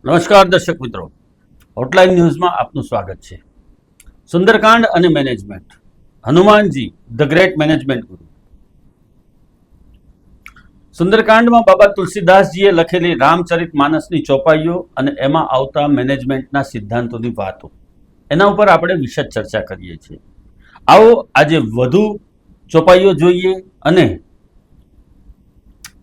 નમસ્કાર દર્શક મિત્રો, હોટલાઇન ન્યૂઝમાં આપનું સ્વાગત છે. સુંદરકાંડ અને management. Hanumanji the great management ગુરુ. સુંદરકાંડમાં બાબા તુલસીદાસજીએ લખેલી રામચરિત માનસની ચોપાઈઓ અને એમાં આવતા મેનેજમેન્ટના સિદ્ધાંતોની વાતો, એના ઉપર આપણે વિશદ ચર્ચા કરીએ છીએ. આવો આજે વધુ ચોપાઈઓ જોઈએ અને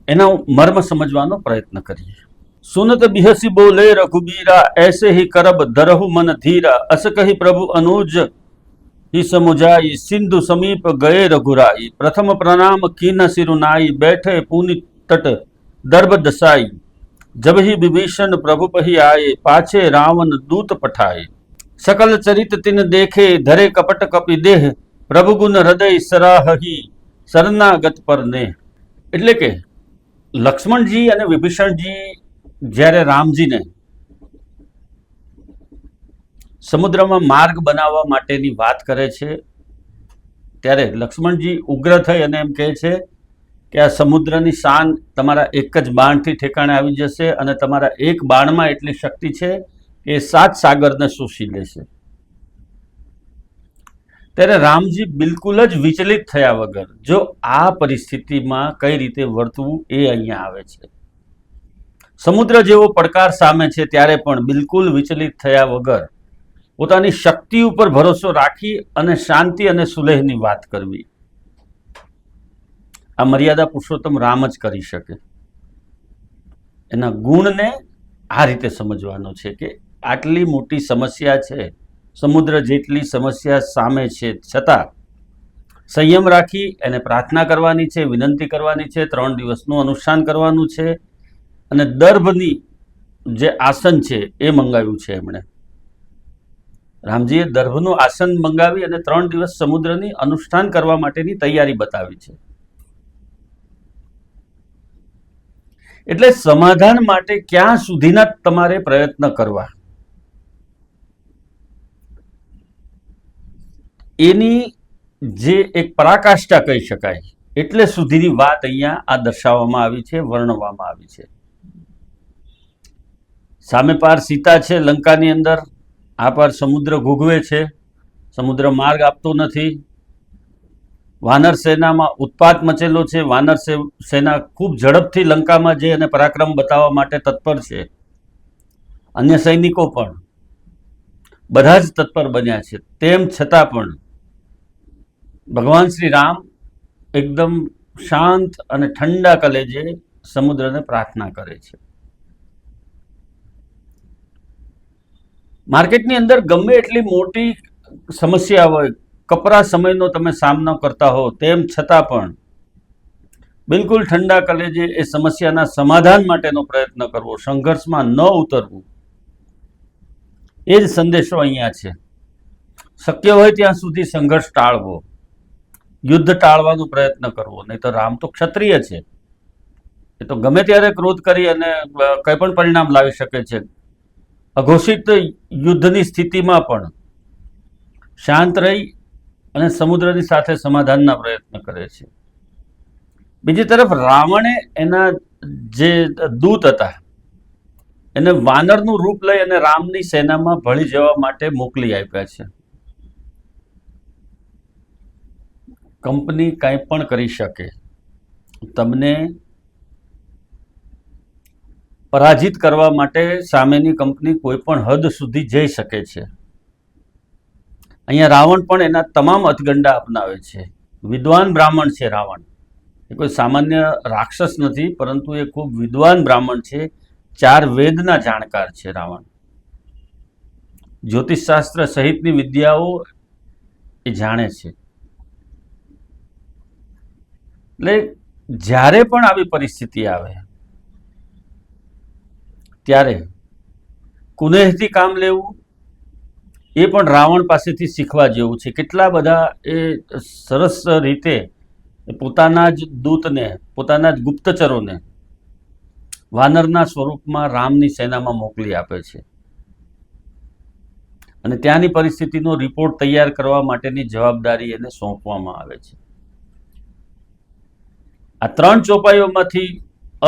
એનો મર્મ સમજવાનો પ્રયત્ન કરીએ. सुनत बिहसी बोले रघुबीरा, ऐसे ही करब धरहु मन धीरा. अस कही प्रभु अनुज ही समुझाई, सिंधु समीप गए रघुराई. प्रथम प्रणाम कीन सिरुनाई, बैठे पुनि तट दर्भ दसाई. जब ही विभीषण प्रभु पही आए, पाछे रावण दूत पठाए. सकल चरित तिन देखे, धरे कपट कपि देह. प्रभु गुण हृदय सराही, शरणागत पर ने. એટલે કે લક્ષ્મણજી અને વિભીષણજી જ્યારે રામજીને સમુદ્રમાં માર્ગ બનાવવા માટેની વાત કરે છે ત્યારે લક્ષ્મણજી ઉગ્ર થઈ અને એમ કહે છે કે આ સમુદ્રની શાન તમારા એક જ બાણથી ઠેકાણે આવી જશે અને તમારા એક બાણમાં એટલી શક્તિ છે કે 7 સાગરને શોષી લેશે. ત્યારે રામજી બિલકુલ જ વિચલિત થયા વગર જો આ પરિસ્થિતિમાં કઈ રીતે વર્તવું એ અહીંયા આવે છે. સમુદ્ર જેવો પડકાર સામે છે ત્યારે પણ બિલકુલ વિચલિત થયા વગર પોતાની શક્તિ ઉપર ભરોસો રાખી અને શાંતિ અને સુલેહની વાત કરવી, આ મર્યાદા પુરુષોત્તમ રામ જ કરી શકે. એના ગુણને આ રીતે સમજવાનો છે કે આટલી મોટી સમસ્યા છે, સમુદ્ર જેટલી સમસ્યા સામે છે, છતાં સંયમ રાખી એને પ્રાર્થના કરવાની છે, વિનંતી કરવાની છે, 3 દિવસનું અનુષ્ઠાન કરવાનું છે અને દર્ભની જે આસન છે એ મંગાવ્યું છે. એમણે રામજીએ દર્ભનું આસન મંગાવી અને 3 દિવસ સમુદ્રની અનુષ્ઠાન કરવા માટેની તૈયારી બતાવી છે. એટલે સમાધાન માટે ક્યાં સુધીના તમારે પ્રયત્ન કરવા એની જે એક પરાકાષ્ઠા કહી શકાય એટલે સુધીની વાત અહીંયા આ દર્શાવવામાં આવી છે, વર્ણવવામાં આવી છે. સામે પાર સીતા છે લંકાની અંદર, આ પાર સમુદ્ર ઘૂઘવે છે, સમુદ્ર માર્ગ આપતો નથી. વાનર સેનામાં ઉત્પાત મચેલો છે, વાનર સેના ખૂબ ઝડપથી લંકામાં જઈ અને પરાક્રમ બતાવવા માટે તત્પર છે. અન્ય સૈનિકો પણ બધા જ તત્પર બન્યા છે. તેમ છતાં પણ ભગવાન શ્રી રામ એકદમ શાંત અને ઠંડા કલેજે સમુદ્રને પ્રાર્થના કરે છે. માર્કેટની અંદર ગમે એટલી મોટી સમસ્યા હોય, કપરા સમયનો તમે સામનો કરતા હો, તેમ છતાં પણ બિલકુલ ઠંડા કલેજે એ સમસ્યાના સમાધાન માટેનો પ્રયત્ન કરવો, સંઘર્ષમાં ન ઉતરવું, એ જ સંદેશો અહીંયા છે. શક્ય હોય ત્યાં સુધી સંઘર્ષ ટાળવો, યુદ્ધ ટાળવાનો પ્રયત્ન કરવો. નહીં તો રામ તો ક્ષત્રિય છે, એ તો ગમે ત્યારે ક્રોધ કરી અને કંઈ પણ પરિણામ લાવી શકે છે. અઘોષિત યુદ્ધની સ્થિતિમાં પણ શાંત રહી અને સમુદ્રની સાથે સમાધાનના પ્રયત્ન કરે છે. બીજી તરફ રાવણે એના જે દૂત હતા એને વાનરનું રૂપ લઈ અને રામની સેનામાં ભળી જવા માટે મોકલી આપ્યા છે. કંપની કંઈ પણ કરી શકે, તમને પરાજિત કરવા માટે સામેની કંપની કોઈ પણ હદ સુધી જઈ શકે છે. અહીંયા રાવણ પણ એના તમામ હથગંડા અપનાવે છે. વિદ્વાન બ્રાહ્મણ છે રાવણ, એ કોઈ સામાન્ય રાક્ષસ નથી, પરંતુ એ ખૂબ વિદ્વાન બ્રાહ્મણ છે. 4 વેદના જાણકાર છે રાવણ. જ્યોતિષશાસ્ત્ર સહિતની વિદ્યાઓ એ જાણે છે. એટલે જ્યારે પણ આવી પરિસ્થિતિ આવે ત્યારે કુનેહથી કામ લેવું એ પણ રાવણ પાસેથી શીખવા જેવું છે. કેટલા બધા એ સરસ રીતે પોતાના જ દૂતને, પોતાના જ ગુપ્તચરોને વાનરના સ્વરૂપમાં રામની સેનામાં મોકલી આપે છે અને ત્યાંની પરિસ્થિતિનો રિપોર્ટ તૈયાર કરવા માટેની જવાબદારી એને સોંપવામાં આવે છે. આ 3 ચોપાઈઓમાંથી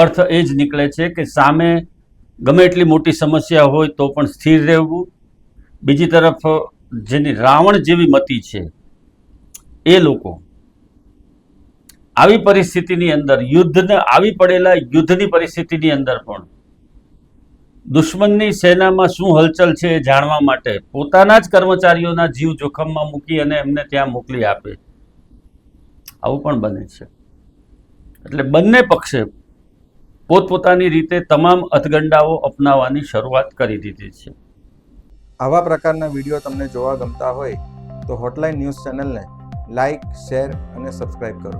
અર્થ એ જ નીકળે છે કે સામે ગમે એટલી મોટી સમસ્યા હોય તો પણ સ્થિર રહેવું. બીજી તરફ જેની રાવણ જેવી મતિ છે એ લોકો આવી પરિસ્થિતિની અંદર આવી પડેલા યુદ્ધની પરિસ્થિતિની અંદર પણ દુશ્મનની સેનામાં શું હલચલ છે એ જાણવા માટે પોતાના જ કર્મચારીઓના જીવ જોખમમાં મૂકી અને એમને ત્યાં મોકલી આપે, આવું પણ બને છે. એટલે બંને પક્ષે પોતપોતાની રીતે તમામ અથગંડાઓ અપનાવવાની શરૂઆત કરી દીધી છે. આવા પ્રકારના વિડીયો તમને જોવા ગમતા હોય તો હોટલાઇન ન્યૂઝ ચેનલને લાઇક, શેર અને સબસ્ક્રાઇબ કરો.